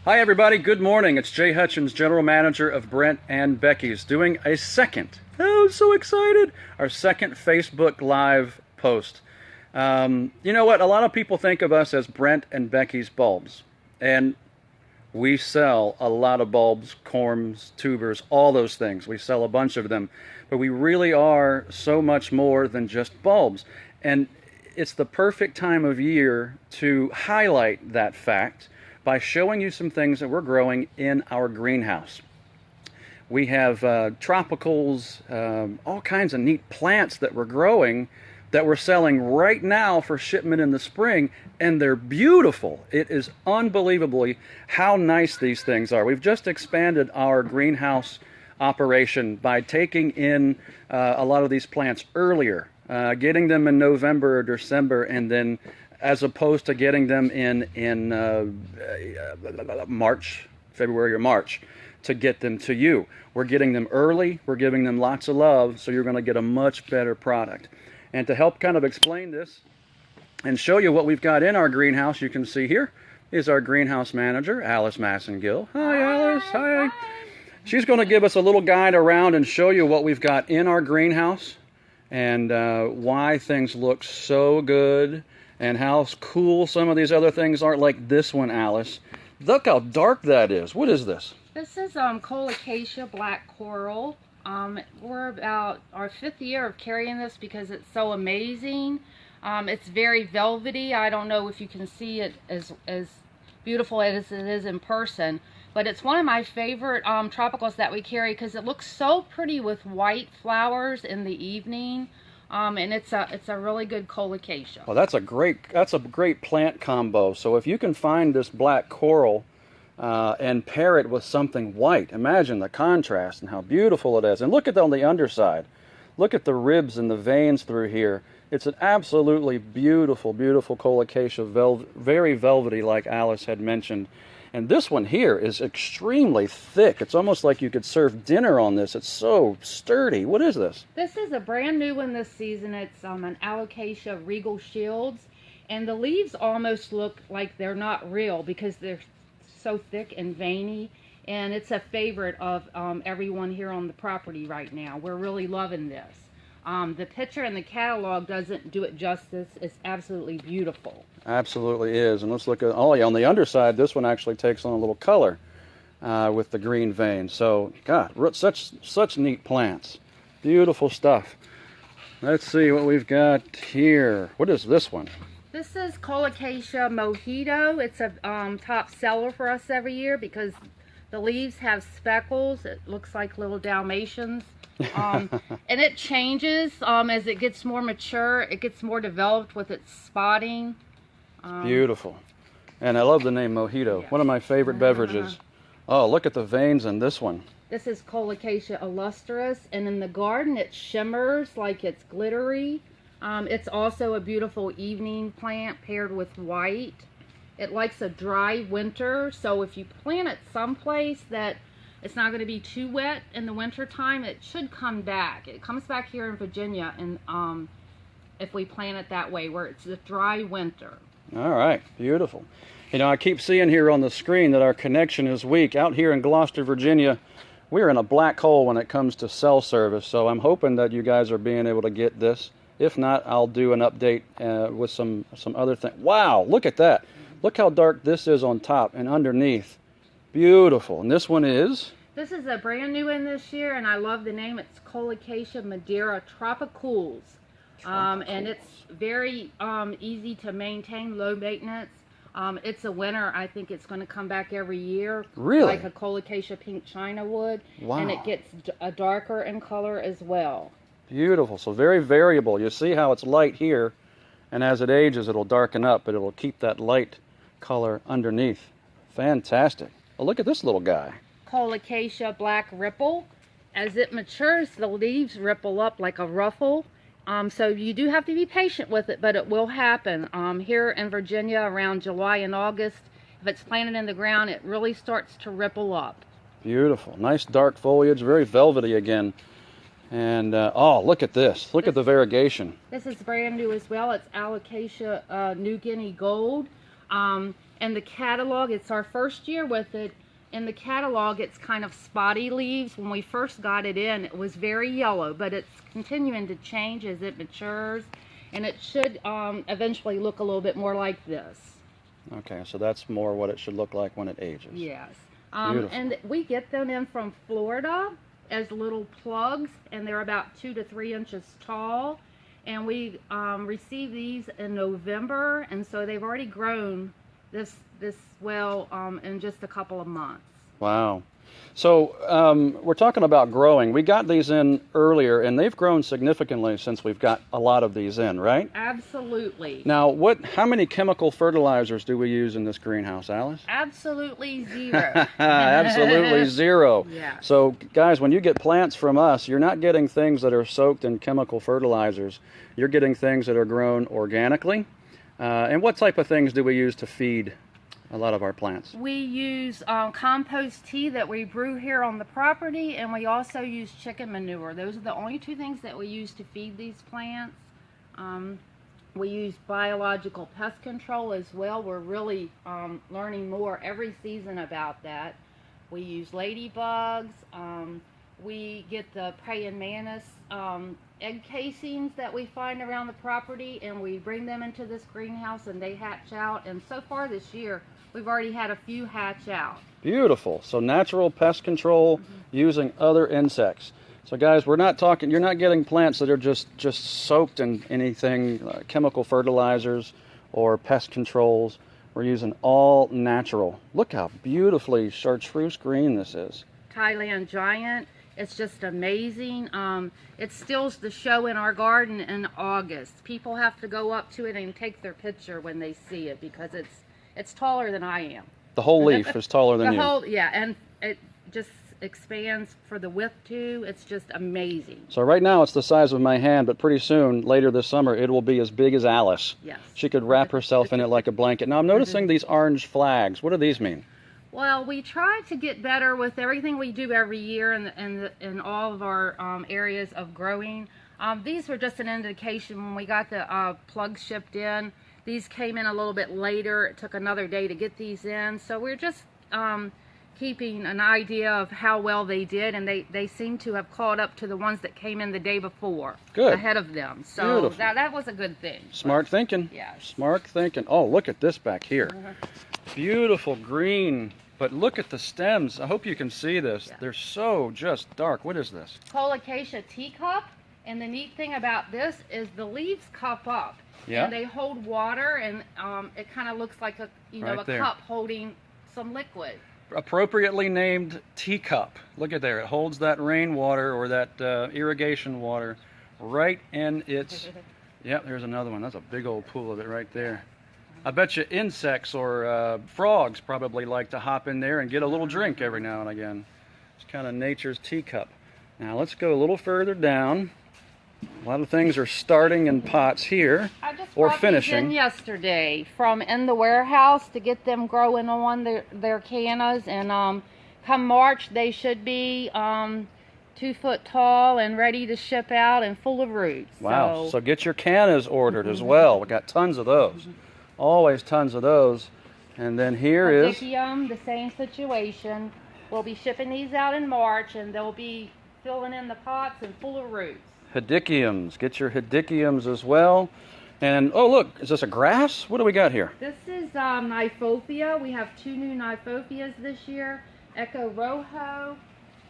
Hi everybody, good morning. It's Jay Hutchins, General Manager of Brent and Becky's, doing a second, oh so excited, our second Facebook Live post. You know what, a lot of people think of us as Brent and Becky's bulbs, and we sell a lot of bulbs, corms, tubers, all those things. We sell a bunch of them, but we really are so much more than just bulbs. And it's the perfect time of year to highlight that fact by showing you some things that we're growing in our greenhouse. We have tropicals, all kinds of neat plants that we're growing that we're selling right now for shipment in the spring, and they're beautiful. It is unbelievably how nice these things are. We've just expanded our greenhouse operation by taking in a lot of these plants earlier, getting them in November or December, and then as opposed to getting them in March, February or March, to get them to you. We're getting them early, we're giving them lots of love, so you're going to get a much better product. And to help kind of explain this and show you what we've got in our greenhouse, you can see here is our greenhouse manager, Alice Massengill. Hi, Alice. Hi. She's going to give us a little guide around and show you what we've got in our greenhouse and why things look so good, and how cool some of these other things are, like this one, Alice. Look how dark that is. What is this? This is Colocasia black coral. We're about our 5th year of carrying this because it's so amazing. It's very velvety. I don't know if you can see it as beautiful as it is in person, but it's one of my favorite tropicals that we carry because it looks so pretty with white flowers in the evening. And it's a really good colocasia. Well, that's a great plant combo. So if you can find this black coral and pair it with something white, imagine the contrast and how beautiful it is. And look at on the underside. Look at the ribs and the veins through here. It's an absolutely beautiful, beautiful colocasia, very velvety, like Alice had mentioned. And this one here is extremely thick. It's almost like you could serve dinner on this. It's so sturdy. What is this? This is a brand new one this season. It's an Alocasia Regal Shields. And the leaves almost look like they're not real because they're so thick and veiny. And it's a favorite of everyone here on the property right now. We're really loving this. The picture in the catalog doesn't do it justice. It's absolutely beautiful. Absolutely is. And let's look at, oh yeah, on the underside, this one actually takes on a little color with the green veins. So, God, such neat plants. Beautiful stuff. Let's see what we've got here. What is this one? This is Colocasia Mojito. It's a top seller for us every year because the leaves have speckles. It looks like little Dalmatians. And it changes as it gets more mature. It gets more developed with its spotting. Beautiful. And I love the name Mojito. Yes. One of my favorite beverages. Oh, look at the veins in this one. This is Colocasia Lustrous, and in the garden it shimmers like it's glittery. It's also a beautiful evening plant paired with white. It likes a dry winter, so if you plant it someplace that it's not going to be too wet in the winter time, it should come back. It comes back here in Virginia, and if we plant it that way, where it's a dry winter. All right, beautiful. You know, I keep seeing here on the screen that our connection is weak. Out here in Gloucester, Virginia, we're in a black hole when it comes to cell service, so I'm hoping that you guys are being able to get this. If not, I'll do an update with some other thing. Wow, look at that. Look how dark this is on top and underneath. Beautiful. And this one is? This is a brand new one this year, and I love the name. It's Colocasia Madeira Tropicals. And it's very easy to maintain, low maintenance. It's a winner. I think it's going to come back every year. Really? Like a Colocasia pink china would. Wow. And it gets darker in color as well. Beautiful. So very variable. You see how it's light here, and as it ages, it'll darken up, but it'll keep that light color underneath. Fantastic. Well, look at this little guy. Colocasia Black Ripple. As it matures, the leaves ripple up like a ruffle. So you do have to be patient with it, but it will happen. Here in Virginia around July and August, if it's planted in the ground, it really starts to ripple up. Beautiful. Nice dark foliage, very velvety again. And, oh, look at this. Look at the variegation. This is brand new as well. It's Alocasia New Guinea Gold. And And the catalog, it's our first year with it. In the catalog, it's kind of spotty leaves. When we first got it in, it was very yellow, but it's continuing to change as it matures. And it should eventually look a little bit more like this. Okay, so that's more what it should look like when it ages. Yes. Beautiful. And we get them in from Florida as little plugs, and they're about 2 to 3 inches tall. And we received these in November, and so they've already grown this well in just a couple of months. Wow. So we're talking about growing. We got these in earlier, and they've grown significantly since we've got a lot of these in, right? Absolutely. Now, how many chemical fertilizers do we use in this greenhouse, Alice? Absolutely zero. Absolutely zero. Yeah. So, guys, when you get plants from us, you're not getting things that are soaked in chemical fertilizers. You're getting things that are grown organically. And what type of things do we use to feed a lot of our plants? We use compost tea that we brew here on the property, and we also use chicken manure. Those are the only 2 things that we use to feed these plants. We use biological pest control as well. We're really learning more every season about that. We use ladybugs. We get the praying mantis egg casings that we find around the property, and we bring them into this greenhouse and they hatch out. And so far this year, we've already had a few hatch out. Beautiful. So natural pest control using other insects. So guys, we're not talking, you're not getting plants that are just soaked in anything, chemical fertilizers or pest controls. We're using all natural. Look how beautifully chartreuse green this is. Thailand giant. It's just amazing. It steals the show in our garden in August. People have to go up to it and take their picture when they see it because it's taller than I am. The whole leaf is taller than you. Yeah, and it just expands for the width too. It's just amazing. So right now it's the size of my hand, but pretty soon, later this summer, it will be as big as Alice. Yes. She could wrap herself in it like a blanket. Now I'm noticing these orange flags. What do these mean? Well, we try to get better with everything we do every year in all of our areas of growing. These were just an indication when we got the plugs shipped in. These came in a little bit later. It took another day to get these in. So we're just keeping an idea of how well they did, and they seem to have caught up to the ones that came in the day before. Good. Ahead of them. So Beautiful. that was a good thing. Smart thinking. Yes. Smart thinking. Oh, look at this back here. Beautiful green. But look at the stems. I hope you can see this. Yeah. They're so just dark. What is this? Colocasia Tea Cup. And the neat thing about this is the leaves cup up. Yeah. And they hold water, and it kind of looks like a cup holding some liquid. Appropriately named teacup. Look at there. It holds that rainwater or that irrigation water right in its... Yep, there's another one. That's a big old pool of it right there. I bet you insects or frogs probably like to hop in there and get a little drink every now and again. It's kind of nature's teacup. Now let's go a little further down. A lot of things are starting in pots here or finishing. I just brought these in yesterday from in the warehouse to get them growing on their Kianas, and come March they should be 2 foot tall and ready to ship out and full of roots. Wow! So get your Kianas ordered as well. We got tons of those. Always tons of those. And then here is the same situation. We'll be shipping these out in March, and they'll be filling in the pots and full of roots. Hedychiums. Get your hedychiums as well. And oh look, is this a grass? What do we got here? This is Nyphophia. We have 2 new Nyphopias this year, Echo Rojo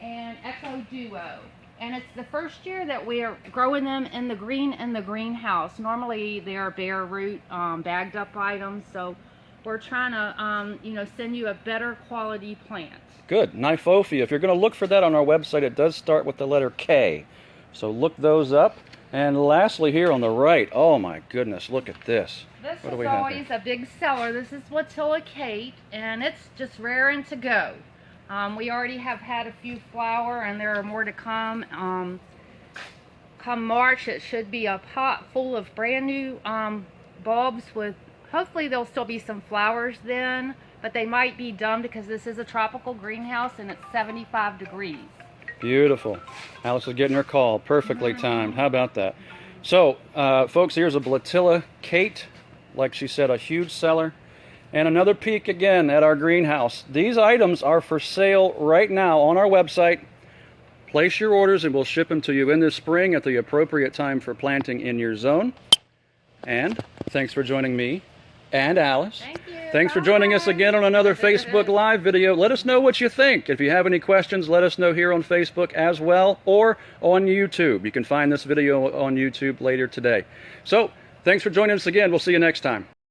and Echo Duo. And it's the first year that we are growing them in the greenhouse. Normally they are bare root, bagged up items. So we're trying to, send you a better quality plant. Good. Nyphophia. If you're going to look for that on our website, it does start with the letter K. So look those up. And lastly here on the right, oh my goodness, look at this. This is always a big seller. This is Watilicate, and it's just raring to go. We already have had a few flower, and there are more to come. Come March, it should be a pot full of brand new bulbs with, hopefully there'll still be some flowers then, but they might be done because this is a tropical greenhouse and it's 75 degrees. Beautiful. Alice is getting her call. Perfectly timed. How about that? So, folks, here's a Watilicate. Like she said, a huge seller. And another peek again at our greenhouse. These items are for sale right now on our website. Place your orders and we'll ship them to you in the spring at the appropriate time for planting in your zone. And thanks for joining me and Alice. Thank you. Thanks for joining us again on another Facebook Live video. Let us know what you think. If you have any questions, let us know here on Facebook as well, or on YouTube. You can find this video on YouTube later today. So, thanks for joining us again. We'll see you next time.